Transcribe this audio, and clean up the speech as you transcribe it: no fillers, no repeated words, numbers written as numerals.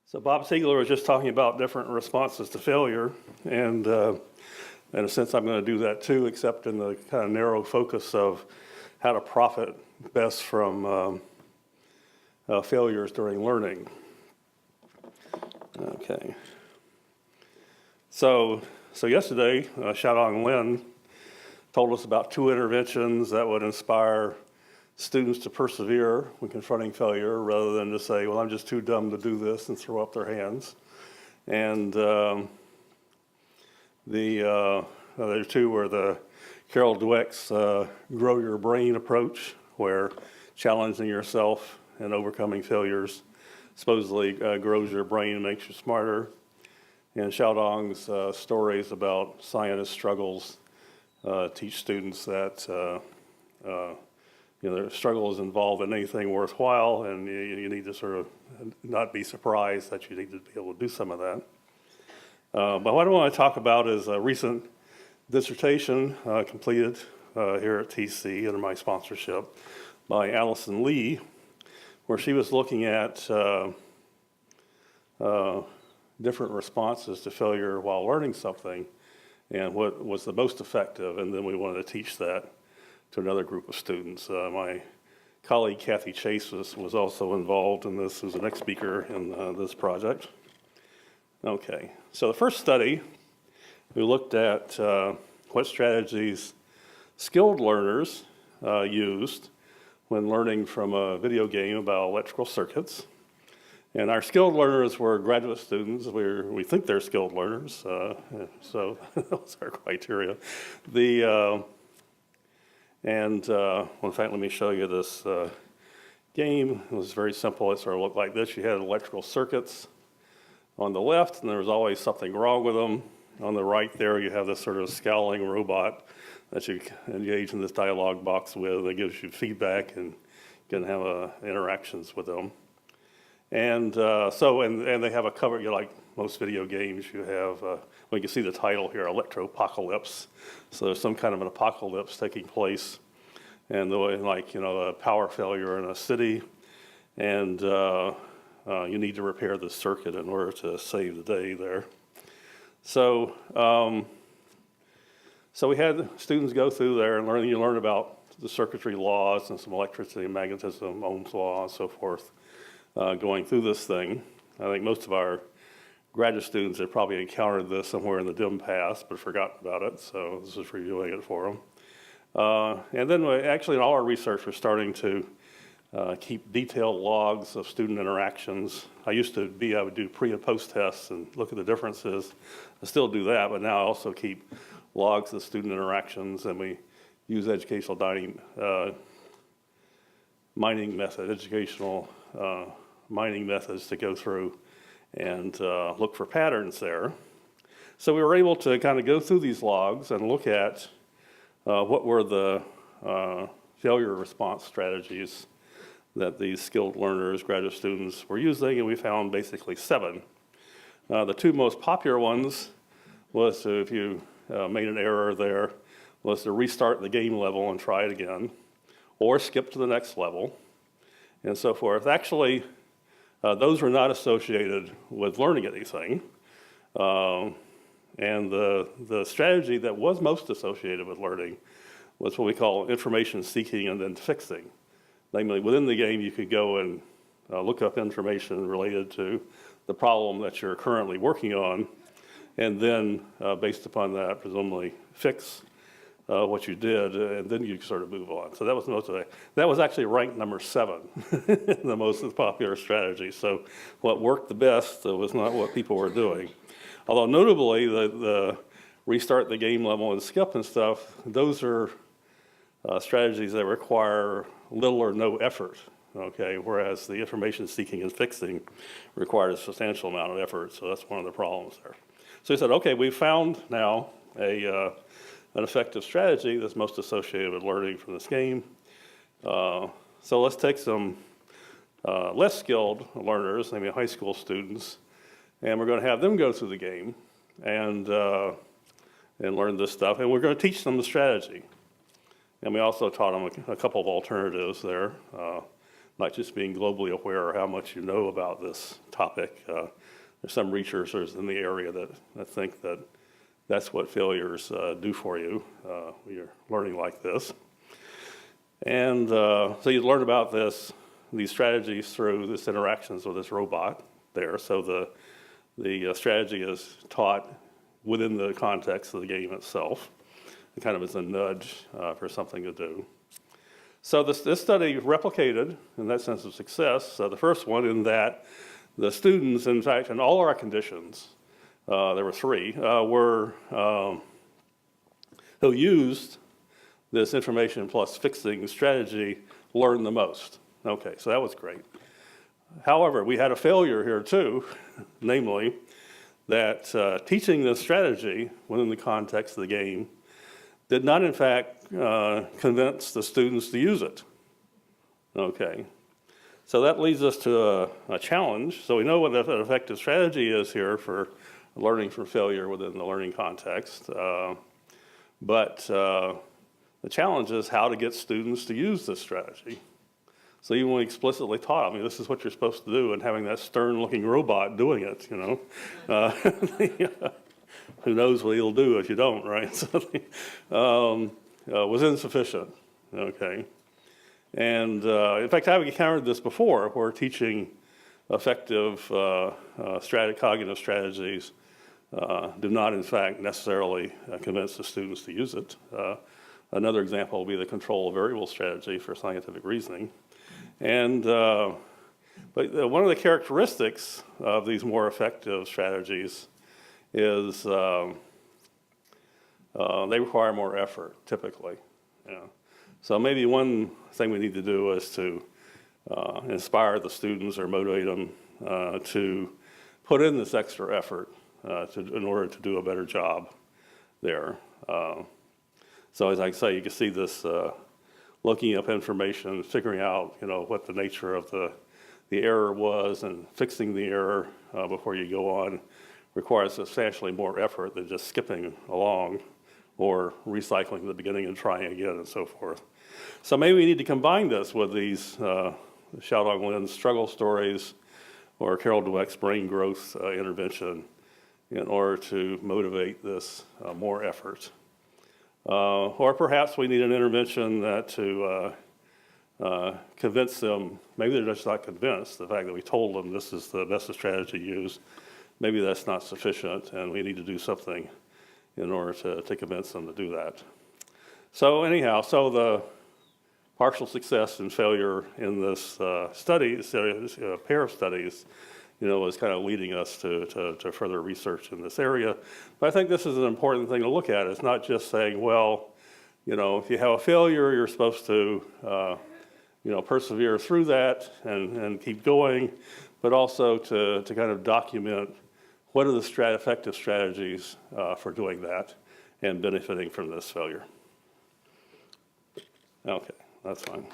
So Bob Siegler was just talking about different responses to failure, and in a sense I'm going to do that too, except in the kind of narrow focus of how to profit best from failures during learning. Okay. So yesterday, Xiaodong Lin told us about 2 interventions that would inspire students to persevere when confronting failure rather than to say, well, I'm just too dumb to do this and throw up their hands. And the other 2 were the Carol Dweck's Grow Your Brain approach, where challenging yourself and overcoming failures supposedly grows your brain and makes you smarter. And Xiaodong's stories about scientist struggles teach students that their struggle is involved in anything worthwhile, and you need to sort of not be surprised that you need to be able to do some of that. But what I want to talk about is a recent dissertation completed here at TC under my sponsorship by Allison Lee, where she was looking at different responses to failure while learning something and what was the most effective, and then we wanted to teach that to another group of students. My colleague Kathy Chase was also involved in this, who's the next speaker in this project. Okay, so the first study, we looked at what strategies skilled learners used when learning from a video game about electrical circuits. And our skilled learners were graduate students. We think they're skilled learners, so that was our criteria. In fact, let me show you this game. It was very simple. It sort of looked like this. You had electrical circuits on the left, and there was always something wrong with them. On the right there, you have this sort of scowling robot that you engage in this dialogue box with that gives you feedback and can have interactions with them. And they have a cover, like most video games, you have, you can see the title here, Electropocalypse. So there's some kind of an apocalypse taking place, and a power failure in a city, and you need to repair the circuit in order to save the day there. So we had students go through there and learn about the circuitry laws and some electricity and magnetism, Ohm's law, and so forth. Going through this thing. I think most of our graduate students have probably encountered this somewhere in the dim past but forgotten about it, so this is reviewing it for them. And then actually in all our research we're starting to keep detailed logs of student interactions. I would do pre and post tests and look at the differences. I still do that, but now I also keep logs of student interactions, and we use educational mining methods to go through and look for patterns there. So we were able to kind of go through these logs and look at what were the failure response strategies that these skilled learners, graduate students, were using, and we found basically 7. The 2 most popular ones was to, if you made an error there, was to restart the game level and try it again, or skip to the next level, and so forth. Actually, those were not associated with learning anything. And the strategy that was most associated with learning was what we call information seeking and then fixing. Namely, within the game, you could go and look up information related to the problem that you're currently working on, and then, based upon that, presumably fix what you did, and then you sort of move on. So that was most of it. That was actually ranked number 7, the most popular strategy. So what worked the best was not what people were doing. Although notably, the restart the game level and skip and stuff, those are strategies that require little or no effort, okay? Whereas the information seeking and fixing required a substantial amount of effort, so that's one of the problems there. So we said, okay, we've found now an effective strategy that's most associated with learning from this game. So let's take some less skilled learners, maybe high school students, and we're going to have them go through the game and learn this stuff, and we're going to teach them the strategy. And we also taught them a couple of alternatives there not just being globally aware of how much you know about this topic. There's some researchers in the area that think that that's what failures do for you when you're learning like this. And so you learn about these strategies through this interactions with this robot there. So the strategy is taught within the context of the game itself. It kind of is a nudge for something to do. So this study replicated, in that sense of success, the first one in that the students, in fact, in all our conditions, there were 3, who used this information plus fixing strategy learned the most. Okay, so that was great. However, we had a failure here too, namely that teaching this strategy within the context of the game did not, in fact, convince the students to use it. Okay, so that leads us to a challenge. So we know what an effective strategy is here for learning from failure within the learning context, but the challenge is how to get students to use this strategy. So even when we explicitly taught them, this is what you're supposed to do, and having that stern-looking robot doing it, who knows what he'll do if you don't, right? So, was insufficient, okay? And in fact, I've encountered this before, where teaching effective cognitive strategies do not, in fact, necessarily convince the students to use it. Another example will be the control variable strategy for scientific reasoning. And but one of the characteristics of these more effective strategies is they require more effort, typically. So maybe one thing we need to do is to inspire the students or motivate them to put in this extra effort in order to do a better job there. So as I say, you can see this looking up information, figuring out what the nature of the error was, and fixing the error before you go on requires substantially more effort than just skipping along or recycling the beginning and trying again and so forth. So maybe we need to combine this with these Xiaodong Lin's struggle stories or Carol Dweck's brain growth intervention in order to motivate this more effort. Or perhaps we need an intervention that to convince them, maybe they're just not convinced, the fact that we told them this is the best strategy to use, maybe that's not sufficient, and we need to do something in order to convince them to do that. So anyhow, so the partial success and failure in this pair of studies, is kind of leading us to further research in this area. But I think this is an important thing to look at. It's not just saying, well, if you have a failure, you're supposed to, persevere through that and keep going, but also to kind of document what are the effective strategies for doing that and benefiting from this failure. Okay, that's fine.